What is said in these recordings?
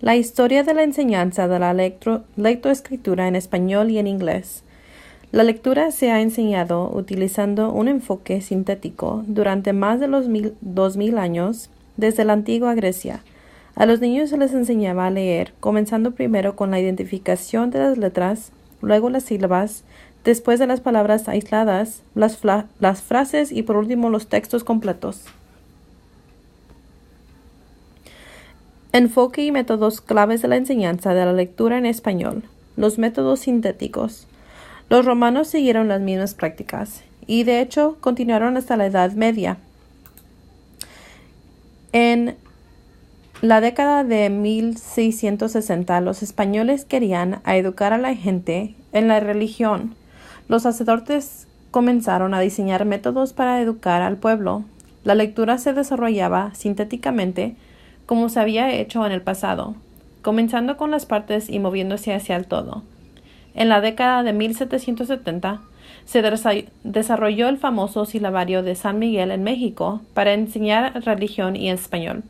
La historia de la enseñanza de la lectoescritura en español y en inglés. La lectura se ha enseñado utilizando un enfoque sintético durante más de los 2000 años desde la antigua Grecia. A los niños se les enseñaba a leer, comenzando primero con la identificación de las letras, luego las sílabas, después de las palabras aisladas, las frases y por último los textos completos. Enfoque y métodos claves de la enseñanza de la lectura en español. Los métodos sintéticos. Los romanos siguieron las mismas prácticas y de hecho continuaron hasta la Edad Media. En la década de 1660, los españoles querían educar a la gente en la religión. Los sacerdotes comenzaron a diseñar métodos para educar al pueblo. La lectura se desarrollaba sintéticamente como se había hecho en el pasado, comenzando con las partes y moviéndose hacia el todo. En la década de 1770 se desarrolló el famoso silabario de San Miguel en México para enseñar religión y español.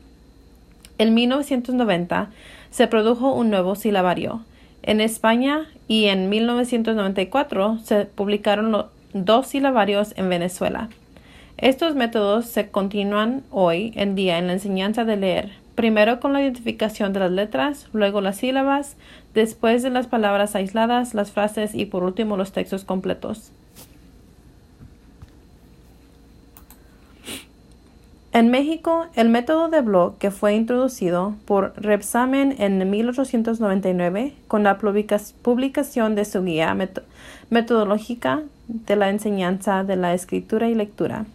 En 1990 se produjo un nuevo silabario en España y en 1994 se publicaron 2 silabarios en Venezuela. Estos métodos se continúan hoy en día en la enseñanza de leer, primero con la identificación de las letras, luego las sílabas, después de las palabras aisladas, las frases y por último los textos completos. En México, el método de Bloch, que fue introducido por Rebsamen en 1899 con la publicación de su guía metodológica de la enseñanza de la escritura y lectura.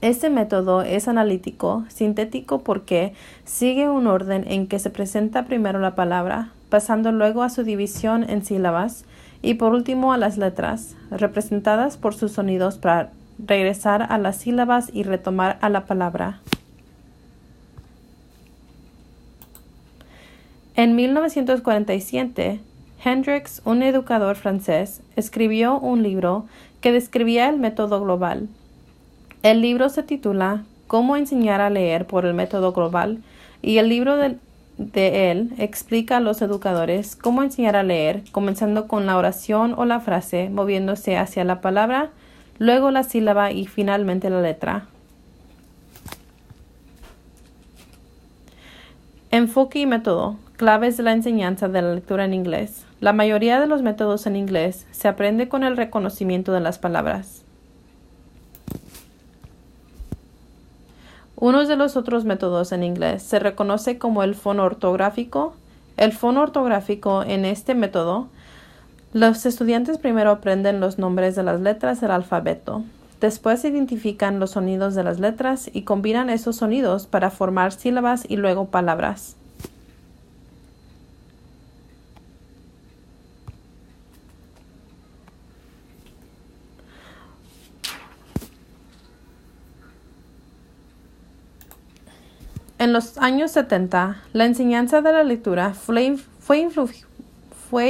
Este método es analítico, sintético porque sigue un orden en que se presenta primero la palabra, pasando luego a su división en sílabas y por último a las letras, representadas por sus sonidos para regresar a las sílabas y retomar a la palabra. En 1947, Hendrix, un educador francés, escribió un libro que describía el método global. El libro se titula Cómo enseñar a leer por el método global y el libro de él explica a los educadores cómo enseñar a leer, comenzando con la oración o la frase, moviéndose hacia la palabra, luego la sílaba y finalmente la letra. Enfoque y método. Claves de la enseñanza de la lectura en inglés. La mayoría de los métodos en inglés se aprende con el reconocimiento de las palabras. Uno de los otros métodos en inglés se reconoce como el fono ortográfico. El fono ortográfico en este método, los estudiantes primero aprenden los nombres de las letras del alfabeto. Después identifican los sonidos de las letras y combinan esos sonidos para formar sílabas y luego palabras. En los años 70, la enseñanza de la lectura fue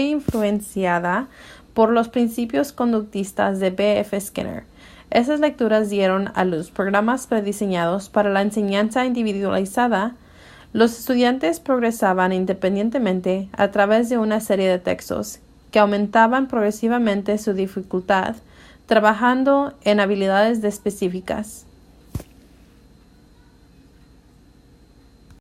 influenciada por los principios conductistas de B. F. Skinner. Esas lecturas dieron a luz programas prediseñados para la enseñanza individualizada. Los estudiantes progresaban independientemente a través de una serie de textos que aumentaban progresivamente su dificultad, trabajando en habilidades específicas.